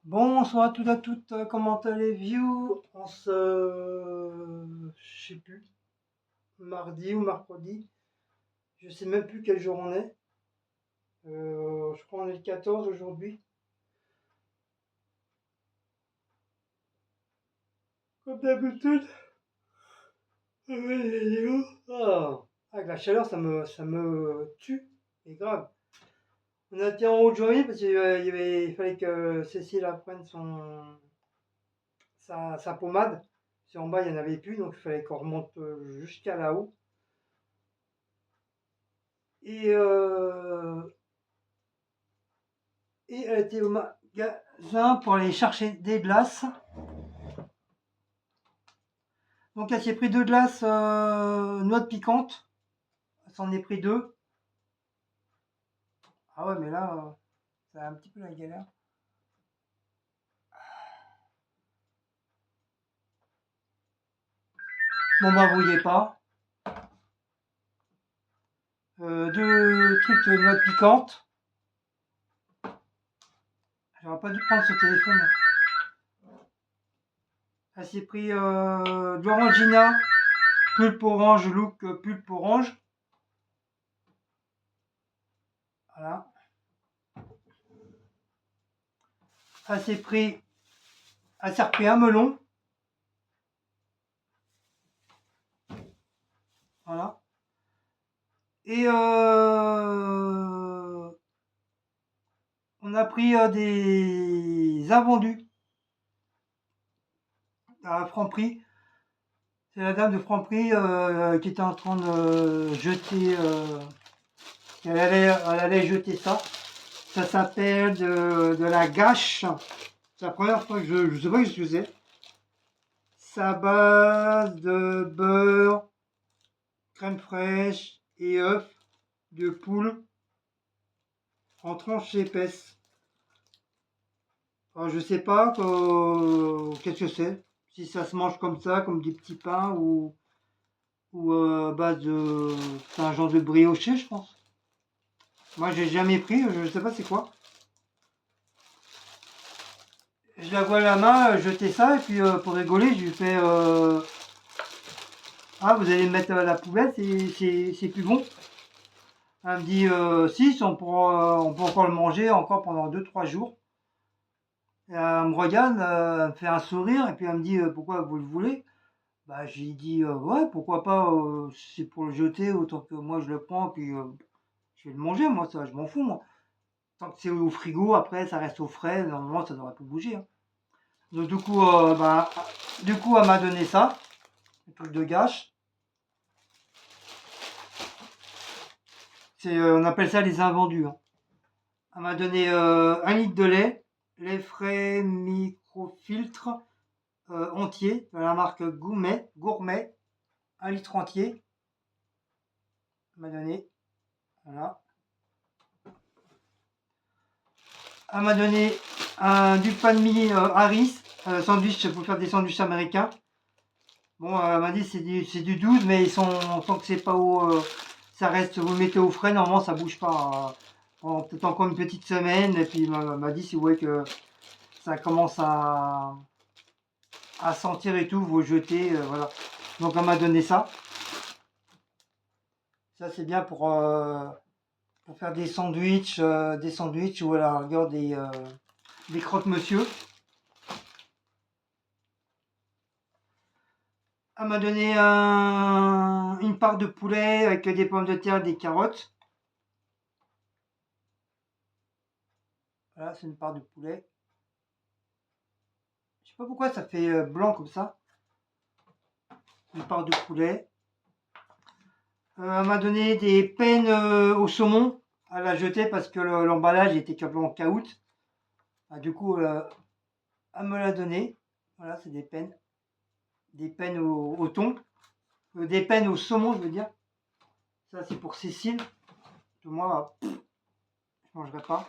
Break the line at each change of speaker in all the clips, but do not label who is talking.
Bonsoir à toutes et à toutes, comment allez-vous? Je sais plus, mardi ou mercredi, je sais même plus quel jour on est. Je crois qu'on est le 14 aujourd'hui. Comme d'habitude. Avec la chaleur, ça me tue, et grave. On a été en haut de journée parce qu'il fallait que Cécile apprenne sa pommade. Si en bas il n'y en avait plus, donc il fallait qu'on remonte jusqu'à là-haut. Et Et elle était au magasin pour aller chercher des glaces. Donc elle s'est pris deux glaces noix de piquante. Elle s'en est pris deux. Ah ouais, mais là, c'est un petit peu la galère. Bon bah, brouillez pas. Deux trucs de noix de piquante. J'aurais pas dû prendre ce téléphone. Elle s'est pris de l'orangina, pulpe orange, look pulpe orange. Voilà. Elle s'est repris un melon. Voilà. Et on a pris des invendus à Franprix. C'est la dame de Franprix qui était en train de jeter. Elle allait jeter ça. Ça s'appelle de la gâche. C'est la première fois que je sais pas ce que c'est. C'est à base de beurre, crème fraîche et œufs de poule en tranches épaisses. Alors, je sais pas qu'est-ce que c'est. Si ça se mange comme ça, comme des petits pains ou à base de. C'est un genre de brioché, je pense. Moi, j'ai jamais pris, je sais pas c'est quoi. Je la vois à la main jeter ça, et puis pour rigoler, je lui fais ah, vous allez me mettre à la poubelle, c'est plus bon. Elle me dit si, on peut encore le manger encore pendant 2 3 jours. Et elle me regarde, elle me fait un sourire, et puis elle me dit pourquoi vous le voulez? Bah, j'ai dit ouais, pourquoi pas, si c'est pour le jeter, autant que moi je le prends, puis je vais le manger, moi, ça, je m'en fous, moi. Tant que c'est au frigo, après, ça reste au frais, normalement, ça devrait pas bouger, hein. Donc, du coup, elle m'a donné ça, le truc de gâche. On appelle ça les invendus, hein. Elle m'a donné 1 litre de lait frais microfiltre entier, de la marque Gourmet, 1 litre entier. Elle m'a donné, voilà. Elle m'a donné du pain de mie Harris, sandwich pour faire des sandwichs américains. Bon, elle m'a dit c'est du 12, mais tant que c'est pas ça reste, vous le mettez au frais, normalement ça bouge pas. Peut-être encore une petite semaine, et puis elle m'a dit si vous voyez que ça commence à sentir et tout, vous jetez, voilà. Donc elle m'a donné ça. Ça c'est bien pour faire des sandwichs ou à la rigueur des croque-monsieur. Elle m'a donné une part de poulet avec des pommes de terre et des carottes. Voilà, c'est une part de poulet. Je sais pas pourquoi ça fait blanc comme ça. Une part de poulet. Elle m'a donné des peines au saumon à la jeter parce que l'emballage était en caoutchouc. Ah, du coup, elle me l'a donné. Voilà, c'est des peines. Des peines au thon. Des peines au saumon, je veux dire. Ça, c'est pour Cécile. Que moi, je mangerai pas.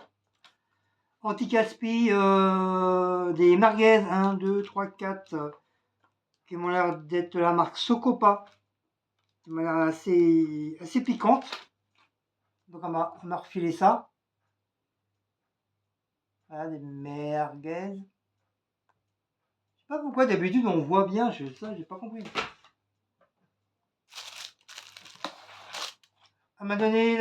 Anti-gaspi, des merguez 1, 2, 3, 4 qui m'ont l'air d'être la marque Socopa. Qui m'a l'air assez piquante. Donc, elle m'a refilé ça. Voilà, des merguez. Je sais pas pourquoi d'habitude on voit bien, ça j'ai pas compris. Elle m'a donné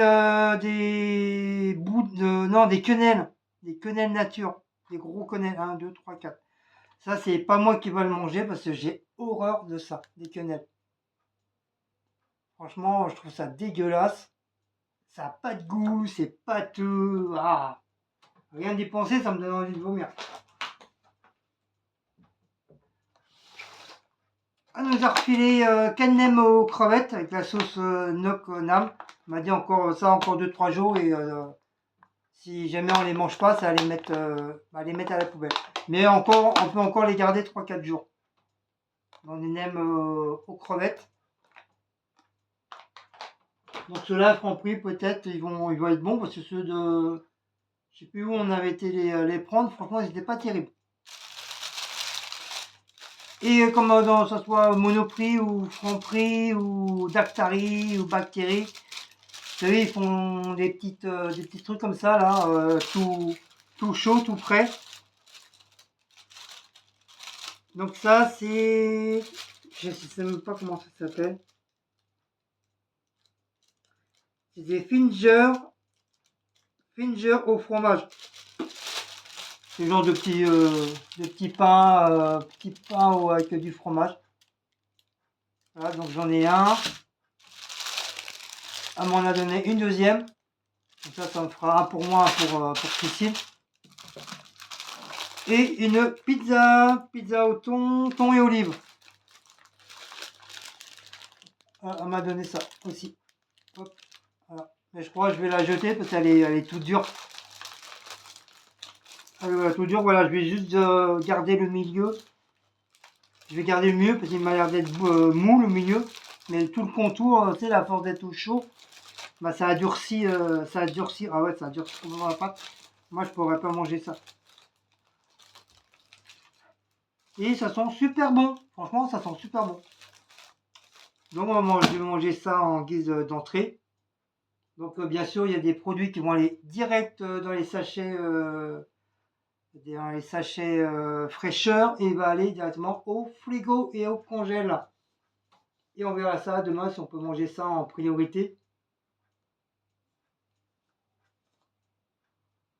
des bouts de. Non, des quenelles. Des quenelles nature. Des gros quenelles. 1, 2, 3, 4. Ça, c'est pas moi qui vais le manger parce que j'ai horreur de ça, des quenelles. Franchement, je trouve ça dégueulasse. Ça n'a pas de goût, c'est pâteux. Ah, rien d'y penser, ça me donne envie de vomir. Elle nous a refilé nem aux crevettes avec la sauce Nok Nam. On m'a dit encore ça encore 2-3 jours et si jamais on les mange pas, ça va les mettre à la poubelle. Mais encore, on peut encore les garder 3-4 jours. Dans les nems aux crevettes. Donc ceux-là, Franprix, peut-être, ils vont être bons parce que ceux de. Je sais plus où on avait été les prendre, franchement, ils n'étaient pas terribles. Et comme dans ça soit Monoprix ou Franprix ou Dactari ou Bactérie, vous savez, ils font des petits trucs comme ça, là, tout chaud, tout frais. Donc ça, c'est. Je ne sais même pas comment ça s'appelle. C'est des Finger au fromage. C'est le genre de petits pains, avec du fromage. Voilà, donc j'en ai un. Elle m'en a donné une deuxième. Donc ça me fera un pour moi, un pour Christine. Et une pizza au thon et olive. Elle m'a donné ça aussi. Hop, voilà. Mais je crois que je vais la jeter parce qu'elle est toute dure. Tout dur, voilà, je vais juste garder le milieu. Je vais garder le milieu parce qu'il m'a l'air d'être mou le milieu. Mais tout le contour, tu sais, la force d'être tout chaud, bah, ça a durci. Ah ouais, ça a durci complètement la pâte. Moi, je pourrais pas manger ça. Et ça sent super bon. Franchement, ça sent super bon. Donc, je vais manger ça en guise d'entrée. Donc, bien sûr, il y a des produits qui vont aller direct dans les sachets. Fraîcheur et va aller directement au frigo et au congèle. Et on verra ça demain si on peut manger ça en priorité.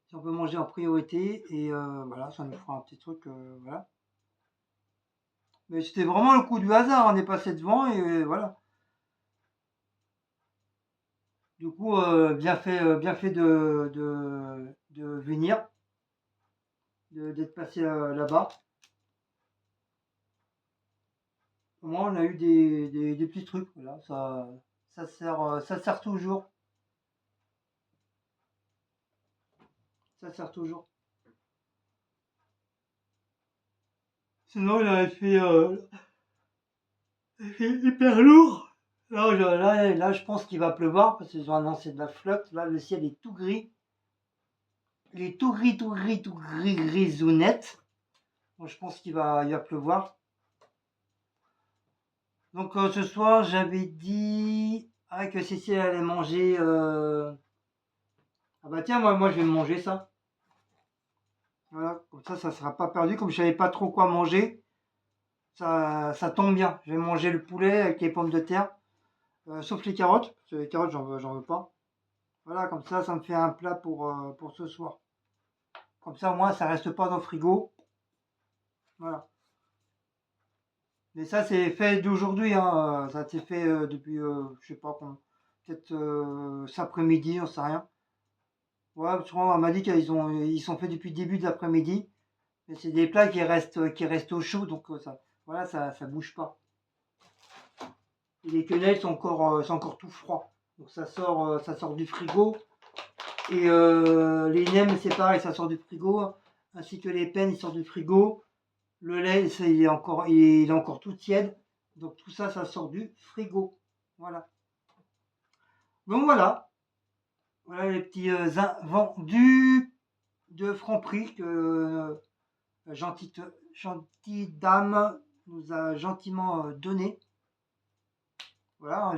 Si on peut manger en priorité et voilà, ça nous fera un petit truc. Voilà. Mais c'était vraiment le coup du hasard, on est passé devant et voilà. Du coup, bien fait de venir, d'être passé là-bas. Au moins, on a eu des petits trucs. Voilà, ça sert toujours. Ça sert toujours. Sinon, il avait fait hyper lourd. Là, je pense qu'il va pleuvoir parce qu'ils ont annoncé de la flotte. Là, le ciel est tout gris. Il est tout gris, tout gris, tout gris, grisounette. Donc, je pense qu'il va pleuvoir. Donc, ce soir, j'avais dit que Cécile allait manger. Ah bah tiens, moi, je vais manger ça. Voilà, comme ça ne sera pas perdu. Comme je savais pas trop quoi manger, ça tombe bien. Je vais manger le poulet avec les pommes de terre. Sauf les carottes, parce que les carottes, j'en veux pas. Voilà, comme ça me fait un plat pour ce soir. Comme ça, au moins, ça reste pas dans le frigo. Voilà. Mais ça, c'est fait d'aujourd'hui, hein. Ça a été fait depuis, je sais pas, peut-être cet après-midi, on sait rien. Ouais, parce qu'on m'a dit ils sont faits depuis le début de l'après-midi. Mais c'est des plats qui restent au chaud, donc voilà, ça bouge pas. Et les quenelles sont encore tout froid. Donc ça sort du frigo. Et les nems, c'est pareil, ça sort du frigo. Ainsi que les pennes, ils sortent du frigo. Le lait, il est encore tout tiède. Donc tout ça, ça sort du frigo. Voilà. Donc voilà. Voilà les petits invendus de Franprix que gentille dame nous a gentiment donné. Voilà,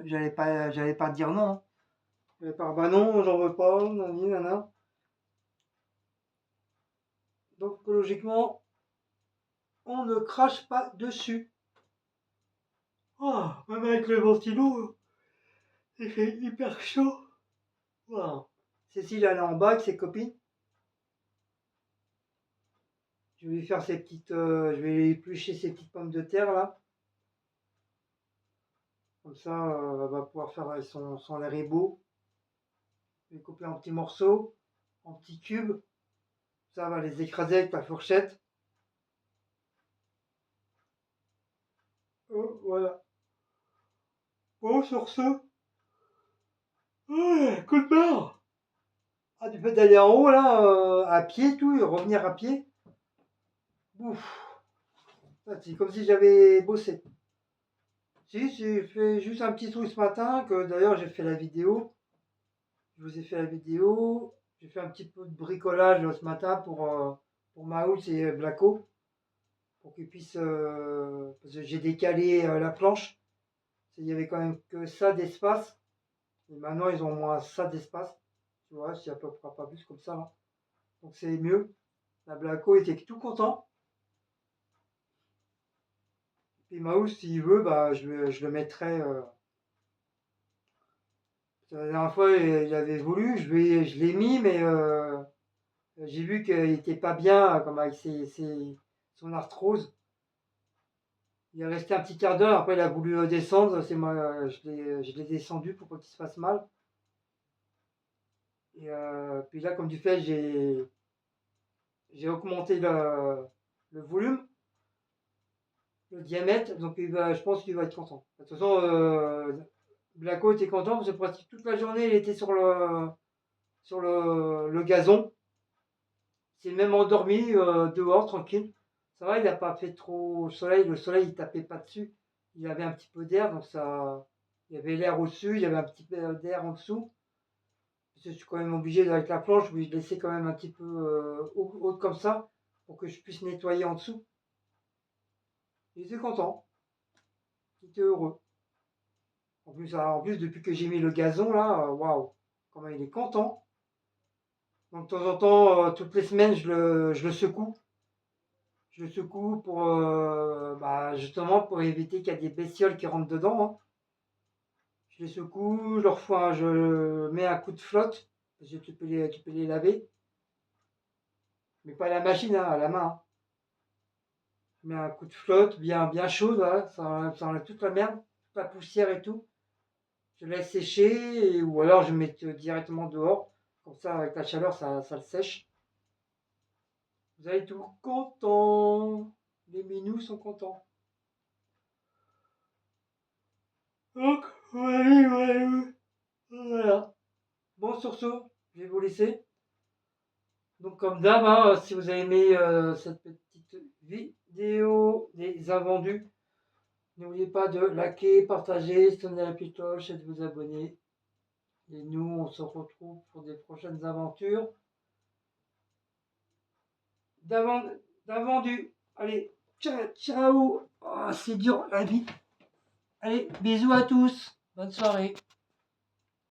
j'allais pas dire non, hein. J'allais pas, bah non, j'en veux pas, nani, nana. Donc logiquement, on ne crache pas dessus. Oh, même avec le ventilo, il fait hyper chaud. Wow. Cécile, elle est en bas avec ses copines. Je vais lui faire ses petites. Je vais lui éplucher ses petites pommes de terre là. Comme ça, elle va pouvoir faire son haribo. Je vais couper en petits morceaux, en petits cubes. Ça va les écraser avec la fourchette. Oh, voilà. Bon, sur ce. Coup de barre. Ah, du fait d'aller en haut là, à pied, tout, et revenir à pied. Ouf. C'est comme si j'avais bossé. Si, j'ai fait juste un petit truc ce matin, que d'ailleurs j'ai fait la vidéo. Je vous ai fait la vidéo. J'ai fait un petit peu de bricolage ce matin pour Maous et Blaco. Pour qu'ils puissent. Parce que j'ai décalé la planche. Il y avait quand même que ça d'espace. Et maintenant ils ont moins ça d'espace. Tu vois, c'est à peu près pas plus comme ça là. Donc c'est mieux. La Blaco était tout content. Et Maous, s'il veut, bah, je le mettrai. La dernière fois, il avait voulu, je l'ai mis, mais j'ai vu qu'il n'était pas bien, comme avec son arthrose. Il est resté un petit quart d'heure, après il a voulu descendre, c'est moi, je l'ai descendu pour pas qu'il se fasse mal. Et puis là, comme du fait, j'ai augmenté le volume, le diamètre, donc je pense qu'il va être content. De toute façon, Blaco était content parce que pratiquement toute la journée, il était sur le gazon. Il s'est même endormi dehors, tranquille. Ça va, il n'a pas fait trop soleil. Le soleil, il tapait pas dessus. Il y avait un petit peu d'air, donc ça. Il y avait l'air au-dessus, il y avait un petit peu d'air en dessous. Parce que je suis quand même obligé, avec la planche, je laisser quand même un petit peu haute comme ça, pour que je puisse nettoyer en dessous. Il était content. Il était heureux. En plus, depuis que j'ai mis le gazon là, waouh, comment il est content. Donc de temps en temps, toutes les semaines, je le secoue. Je le secoue pour bah, justement pour éviter qu'il y ait des bestioles qui rentrent dedans, hein. Je les secoue, je mets un coup de flotte, parce que tu peux les laver, mais pas à la machine, hein, à la main, hein. Je mets un coup de flotte bien chaud, là, ça enlève toute la merde, toute la poussière et tout. Je laisse sécher, ou alors je mets directement dehors, comme ça avec la chaleur ça le sèche. Vous allez tout contents, les minous sont contents. Donc, voilà. Bon, sur ce, je vais vous laisser. Donc, comme d'hab, hein, si vous avez aimé cette petite vidéo des invendus, n'oubliez pas de liker, partager, sonner la petite cloche et de vous abonner. Et nous, on se retrouve pour des prochaines aventures d'invendus. Allez, ciao, ciao. Oh, c'est dur la vie. Allez, bisous à tous. Bonne soirée.